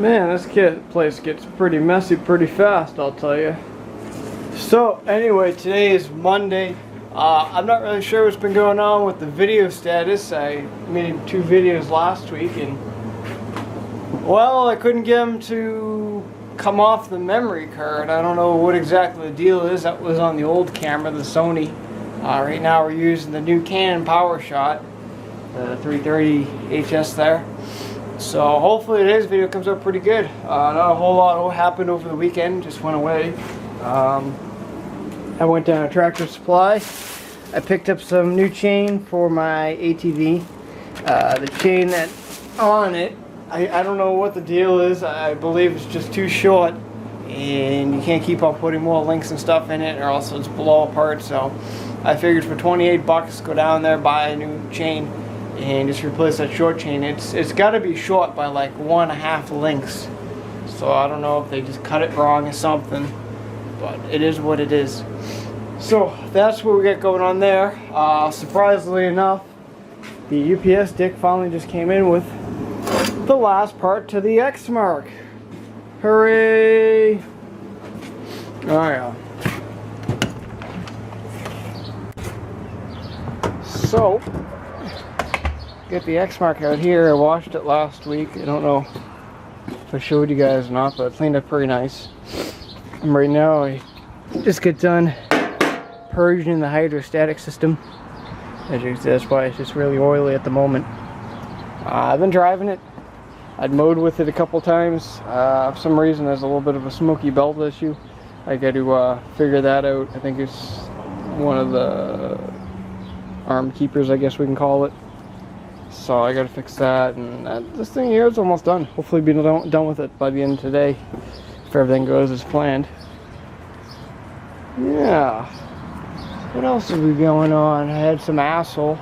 Man, this place gets pretty messy pretty fast, I'll tell you. So, anyway, today is Monday. I'm not really sure what's been going on with the video status. I made 2 videos last week and, well, I couldn't get them to come off the memory card. I don't know what exactly the deal is. That was on the old camera, the Sony. Right now we're using the new Canon PowerShot, the 330 HS there. So hopefully today's video comes out pretty good. Not a whole lot happened over the weekend, just went away. I went down to Tractor Supply. I picked up some new chain for my ATV. The chain that's on it, I don't know what the deal is. I believe it's just too short and you can't keep on putting more links and stuff in it or else it's blow apart. So I figured for 28 bucks, go down there, buy a new chain and just replace that short chain. It's got to be short by like 1.5 links. So I don't know if they just cut it wrong or something, but it is what it is. So that's what we got going on there. Surprisingly enough, the UPS dick finally just came in with the last part to the Exmark. Hooray! Oh yeah. So, get the Exmark out here. I washed it last week. I don't know if I showed you guys or not, but I cleaned up pretty nice. And right now I just get done purging the hydrostatic system. As you can see, that's why it's just really oily at the moment. I've been driving it. I'd mowed with it a couple times. For some reason there's a little bit of a smoky belt issue. I got to figure that out. I think it's one of the arm keepers, I guess we can call it. So I gotta fix that, and this thing here is almost done. Hopefully be done with it by the end of today, if everything goes as planned. Yeah. What else is going on? I had some asshole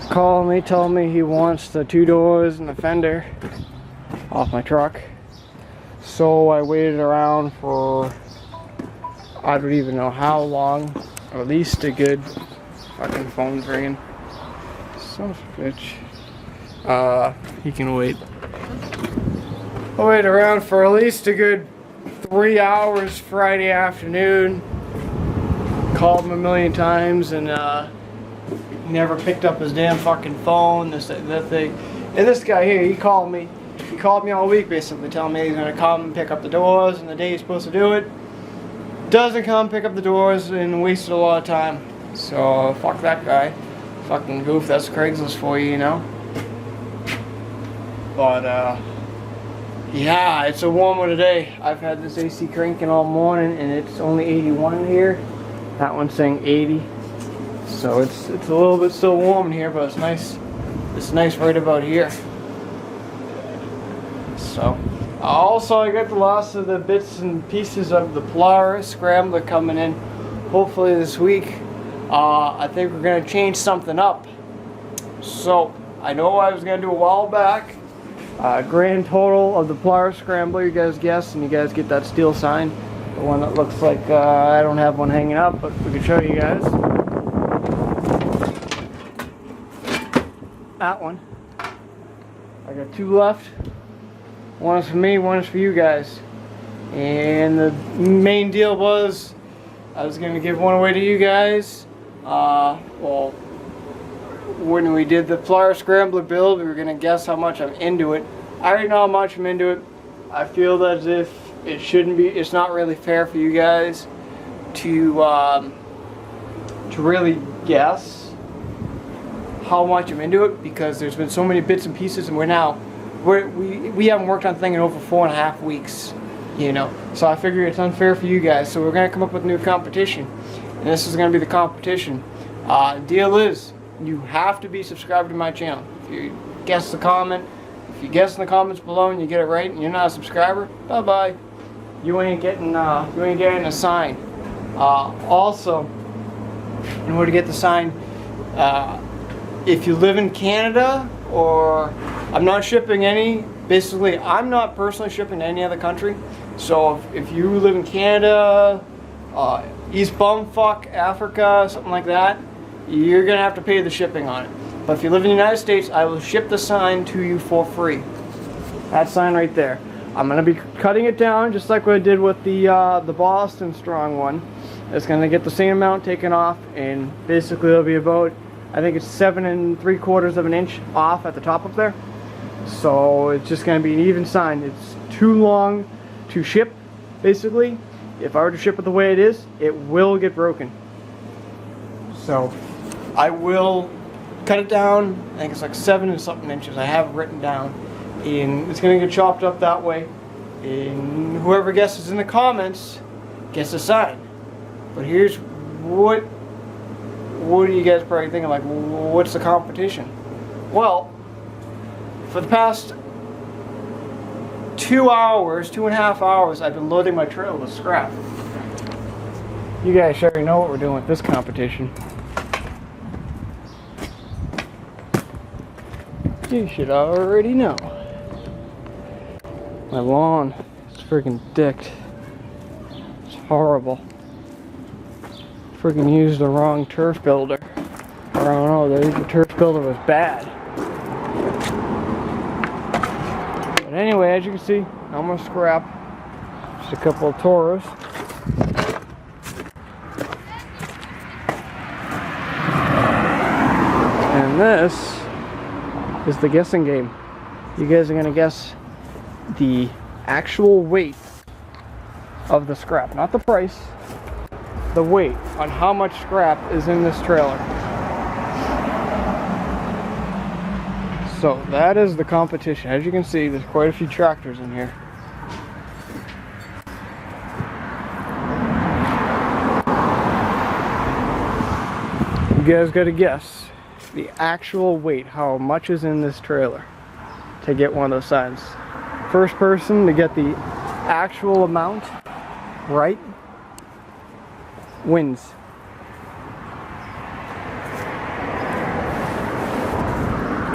calling me, telling me he wants the 2 doors and the fender off my truck. So I waited around for, I don't even know how long, at least a good, fucking phone's ringing. Son of a bitch. He can wait. I waited around for at least a good 3 hours Friday afternoon. Called him a million times and never picked up his damn fucking phone, that thing. And this guy here, he called me all week basically telling me he's gonna come and pick up the doors and the day he's supposed to do it. Doesn't come, pick up the doors, and wasted a lot of time. So fuck that guy. Fucking goof, that's Craigslist for you, you know? But yeah, it's a warm one today. I've had this AC cranking all morning and it's only 81 here. That one's saying 80. So it's a little bit still warm in here, but it's nice. It's nice right about here. So also I got the last of the bits and pieces of the Polaris Scrambler coming in hopefully this week. I think we're going to change something up. So, I know I was going to do a while back. Grand total of the Polaris Scrambler, you guys guess, and you guys get that steel sign. The one that looks like, I don't have one hanging up, but we can show you guys. That one. I got 2 left. One is for me, one is for you guys. And the main deal was, I was going to give one away to you guys. Well, when we did the Polaris Scrambler build, we were going to guess how much I'm into it. I already know how much I'm into it. I feel as if it shouldn't be, it's not really fair for you guys to really guess how much I'm into it, because there's been so many bits and pieces, and we haven't worked on the thing in over 4.5 weeks, you know. So I figure it's unfair for you guys. So we're going to come up with a new competition. And this is going to be the competition. Deal is, you have to be subscribed to my channel. If you guess the comment, if you guess in the comments below and you get it right and you're not a subscriber, bye bye. You ain't getting a sign. Also, in order to get the sign, if you live in Canada, or I'm not shipping any. Basically, I'm not personally shipping to any other country. So if you live in Canada, East Bumfuck, Africa, something like that, you're going to have to pay the shipping on it. But if you live in the United States, I will ship the sign to you for free. That sign right there. I'm gonna be cutting it down just like what I did with the Boston Strong one. It's gonna get the same amount taken off, and basically it'll be about, I think it's 7 3/4 of an inch off at the top up there. So it's just gonna be an even sign. It's too long to ship, basically. If I were to ship it the way it is, it will get broken. So I will cut it down. I think it's like 7 and something inches. I have it written down, and it's gonna get chopped up that way. And whoever guesses in the comments gets a sign. But here's what are you guys probably thinking, like, what's the competition? Well, for the past 2.5 hours, I've been loading my trailer with scrap. You guys already know what we're doing with this competition. You should already know. My lawn is freaking dicked. It's horrible. Freaking used the wrong turf builder. Or I don't know, the turf builder was bad. But anyway, as you can see, I'm gonna scrap just a couple of Tauros. And this is the guessing game. You guys are gonna guess the actual weight of the scrap, not the price, the weight on how much scrap is in this trailer. So that is the competition. As you can see, there's quite a few tractors in here. You guys gotta guess the actual weight, how much is in this trailer, to get one of those signs. First person to get the actual amount right wins.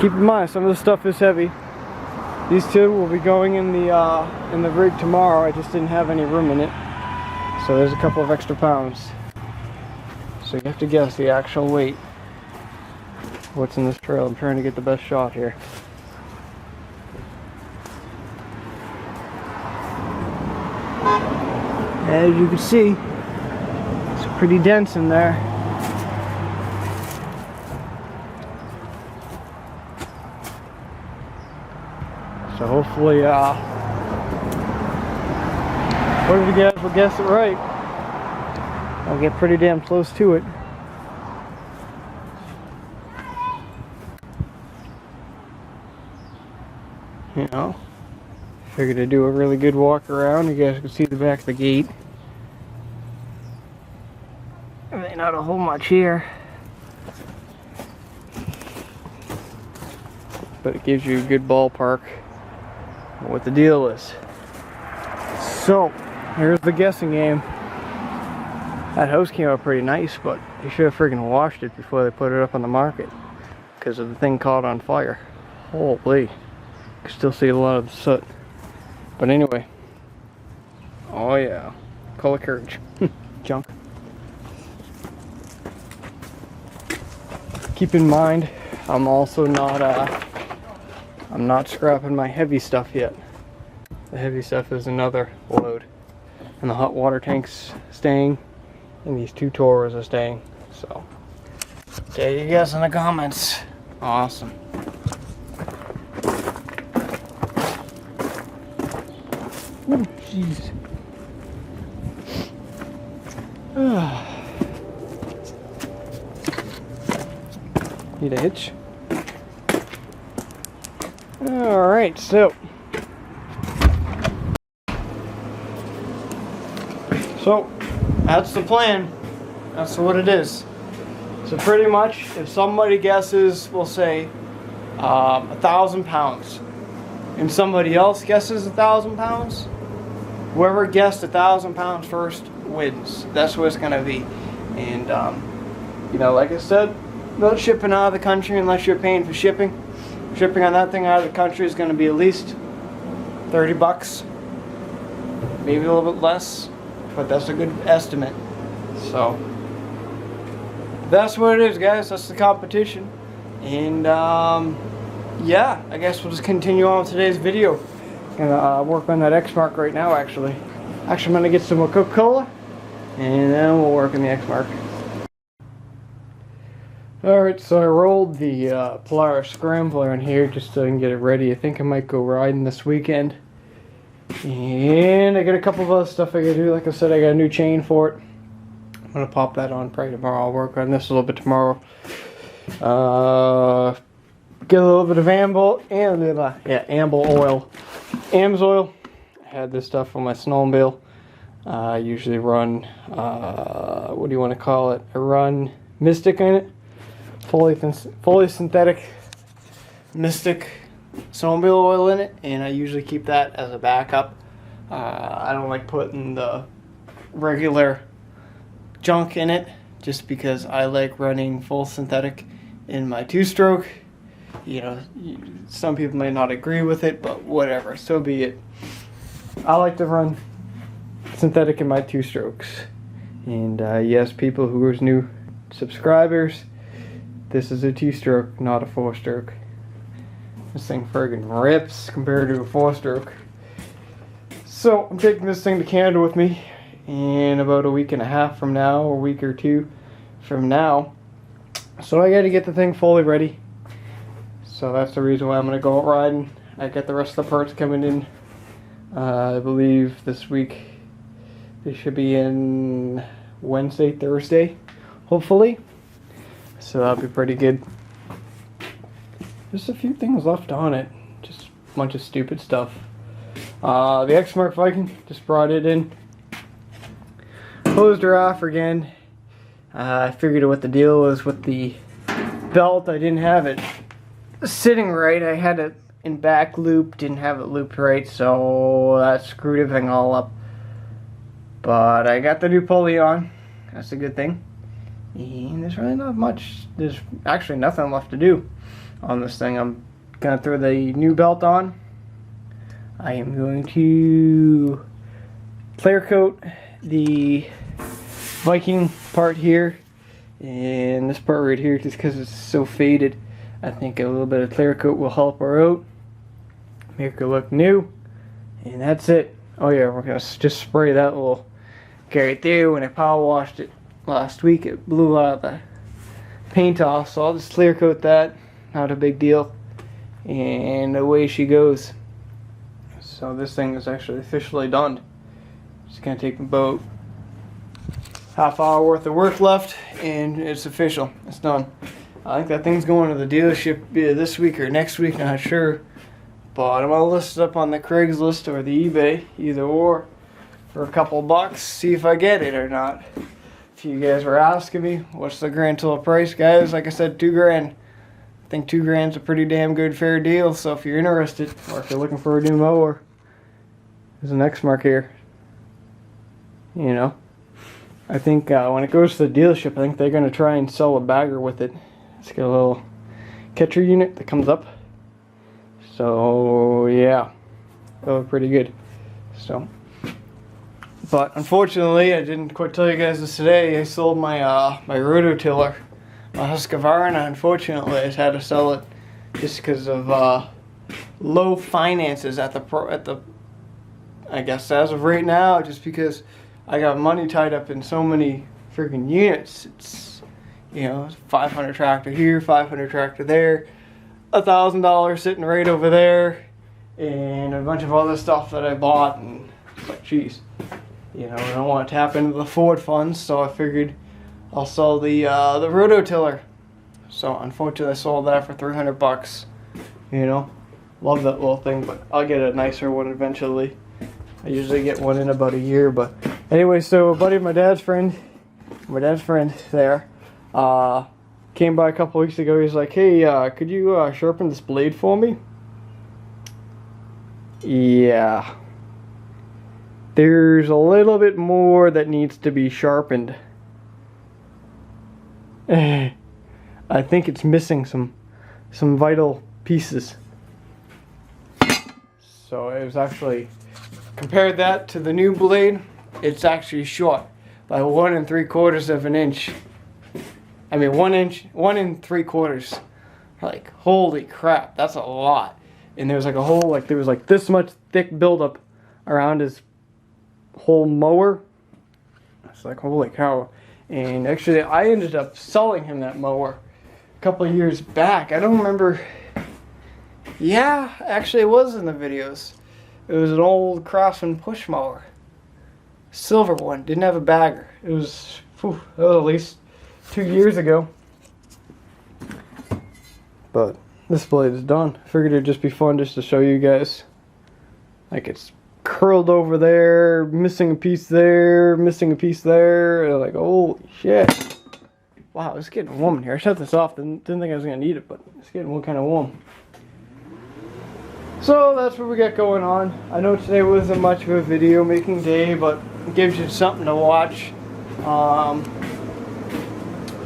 Keep in mind, some of the stuff is heavy. These two will be going in the rig tomorrow. I just didn't have any room in it, so there's a couple of extra pounds. So you have to guess the actual weight. What's in this trailer? I'm trying to get the best shot here. As you can see, it's pretty dense in there. So hopefully, one of you guys will guess it right. I'll get pretty damn close to it. You know, figured I'd do a really good walk around. You guys can see the back of the gate. There ain't not a whole much here, but it gives you a good ballpark of what the deal is. So, here's the guessing game. That house came out pretty nice, but they should have freaking washed it before they put it up on the market, because of the thing caught on fire. Holy. You can still see a lot of the soot. But anyway. Oh yeah. Call it courage. Junk. Keep in mind, I'm also not I'm not scrapping my heavy stuff yet. The heavy stuff is another load. And the hot water tank's staying, and these 2 Tauros are staying. So there you guys in the comments. Awesome. Oh, jeez. Need a hitch? Alright, so that's the plan. That's what it is. So pretty much, if somebody guesses, we'll say 1,000 pounds, and somebody else guesses 1,000 pounds, whoever guessed 1,000 pounds first wins. That's what it's gonna be. And you know, like I said, not shipping out of the country unless you're paying for shipping. Shipping on that thing out of the country is gonna be at least 30 bucks, maybe a little bit less, but that's a good estimate. So that's what it is, guys. That's the competition. And yeah, I guess we'll just continue on with today's video. Gonna work on that X-Mark right now, actually. Actually, I'm gonna get some more Coca-Cola, and then we'll work on the X-Mark. Alright, so I rolled the Polaris Scrambler in here just so I can get it ready. I think I might go riding this weekend. And I got a couple of other stuff I gotta do. Like I said, I got a new chain for it. I'm gonna pop that on probably tomorrow. I'll work on this a little bit tomorrow. Get a little bit of Amble and Amble oil. AMSOIL. I had this stuff on my snowmobile. I usually run, what do you want to call it? I run Mystic in it. Fully synthetic Mystic snowmobile oil in it, and I usually keep that as a backup. I don't like putting the regular junk in it just because I like running full synthetic in my two-stroke. You know, some people may not agree with it, but whatever, so be it. I like to run synthetic in my two-strokes. And yes, people who are new subscribers, this is a two-stroke, not a four-stroke. This thing friggin' rips compared to a four-stroke. So I'm taking this thing to Canada with me in about a week and a half from now, or a week or two from now. So I gotta get the thing fully ready. So that's the reason why I'm gonna go out riding. I got the rest of the parts coming in, I believe this week. They should be in Wednesday, Thursday, hopefully. So that'll be pretty good. Just a few things left on it. Just a bunch of stupid stuff. The X-Mark Viking, just brought it in. Closed her off again. I figured out what the deal was with the belt. I didn't have it sitting right. I had it in back loop, didn't have it looped right, so that screwed everything all up. But I got the new pulley on. That's a good thing. And there's really not much. There's actually nothing left to do on this thing. I'm gonna throw the new belt on. I am going to clear coat the Viking part here and this part right here, just because it's so faded. I think a little bit of clear coat will help her out, make her look new, and that's it. Oh yeah, we're gonna just spray that little guy right there. When I power washed it last week, it blew out the paint off, so I'll just clear coat that. Not a big deal, and away she goes. So this thing is actually officially done. It's gonna take about half-hour worth of work left, and it's official. It's done. I think that thing's going to the dealership either this week or next week, not sure. But I'm gonna list it up on the Craigslist or the eBay, either or, for a couple bucks, see if I get it or not. If you guys were asking me, what's the grand total price, guys? Like I said, $2,000. I think $2,000's a pretty damn good fair deal. So if you're interested, or if you're looking for a new mower, there's an X-Mark here. You know, I think when it goes to the dealership, I think they're gonna try and sell a bagger with it. It's got a little catcher unit that comes up. So yeah, that looked pretty good. So, but unfortunately, I didn't quite tell you guys this today. I sold my my rototiller, my Husqvarna. Unfortunately, I just had to sell it just because of low finances at the I guess as of right now, just because I got money tied up in so many freaking units. It's, you know, 500 tractor here, 500 tractor there, $1,000 sitting right over there, and a bunch of other stuff that I bought, and it's like, geez, you know, I don't want to tap into the Ford funds, so I figured I'll sell the rototiller. So unfortunately, I sold that for $300. You know, love that little thing, but I'll get a nicer one eventually. I usually get one in about a year, but anyway, so a buddy of my dad's friend there, came by a couple weeks ago. He's like, hey, could you sharpen this blade for me? Yeah. There's a little bit more that needs to be sharpened. I think it's missing some vital pieces. So it was actually, compared that to the new blade, it's actually short by 1 3/4 of an inch. I mean 1 inch, 1 3/4. Like, holy crap, that's a lot. and there was like a whole, like there was like this much thick buildup around his whole mower. It's like, holy cow. And actually I ended up selling him that mower a couple of years back. I don't remember. Yeah, actually it was in the videos. It was an old Craftsman push mower. Silver one, didn't have a bagger. It was, whew, that was at least 2 years ago. But this blade is done. Figured it'd just be fun just to show you guys. Like it's curled over there, missing a piece there, missing a piece there. Like, holy shit. Wow, it's getting warm in here. I shut this off, didn't think I was gonna need it, but it's getting kind of warm. So that's what we got going on. I know today wasn't much of a video making day, but it gives you something to watch.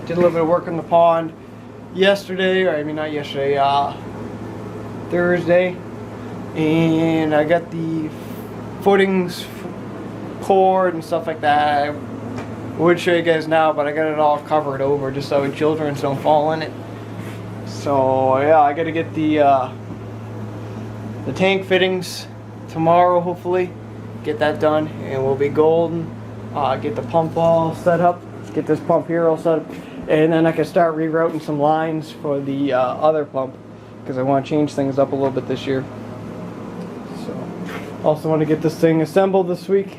Did a little bit of work on the pond yesterday, or I mean not yesterday, Thursday, and I got the footings poured and stuff like that. I would show you guys now, but I got it all covered over just so children don't fall in it. So yeah, I got to get the tank fittings tomorrow, hopefully. Get that done and we'll be golden. Get the pump all set up, get this pump here all set up, and then I can start rerouting some lines for the other pump, because I want to change things up a little bit this year. So also want to get this thing assembled this week.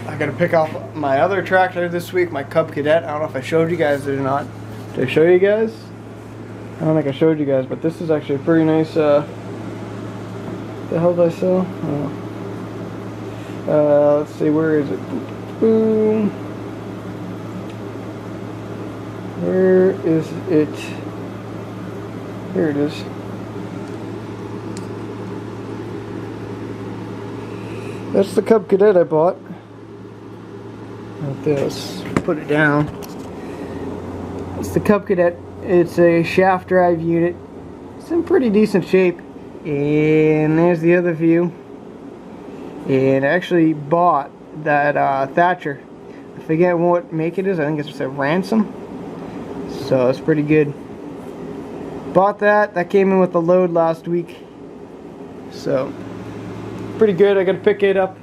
I got to pick off my other tractor this week, my Cub Cadet. I don't know if I showed you guys it or not. Did I show you guys? I don't think I showed you guys, but this is actually a pretty nice, the hell did I sell? Let's see, where is it? Boom. Where is it? Here it is. That's the Cub Cadet I bought. Like this. Put it down. It's the Cub Cadet. It's a shaft drive unit. It's in pretty decent shape. And there's the other view. And I actually bought that Thatcher. I forget what make it is. I think it's a Ransom. So it's pretty good. Bought that. That came in with the load last week. So pretty good. I gotta pick it up.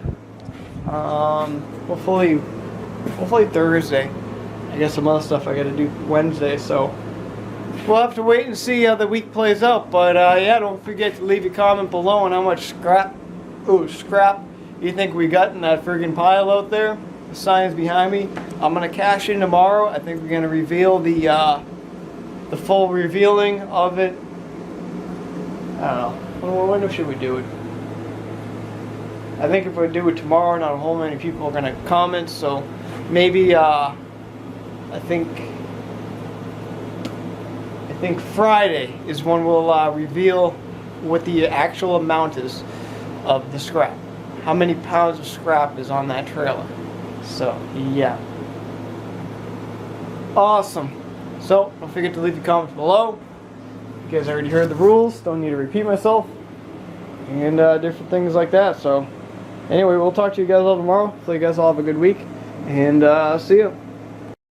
Hopefully Thursday. I guess some other stuff I gotta do Wednesday. So we'll have to wait and see how the week plays out. But yeah, don't forget to leave a comment below on how much scrap you think we got in that friggin' pile out there. The sign's behind me. I'm gonna cash in tomorrow. I think we're gonna reveal the full revealing of it. I don't know. When should we do it? I think if we do it tomorrow, not a whole many people are gonna comment. So maybe I think Friday is when we'll reveal what the actual amount is of the scrap. How many pounds of scrap is on that trailer. So, yeah. Awesome. So, don't forget to leave the comments below. You guys already heard the rules. Don't need to repeat myself. And different things like that. So, anyway, we'll talk to you guys all tomorrow. So you guys all have a good week. And see you.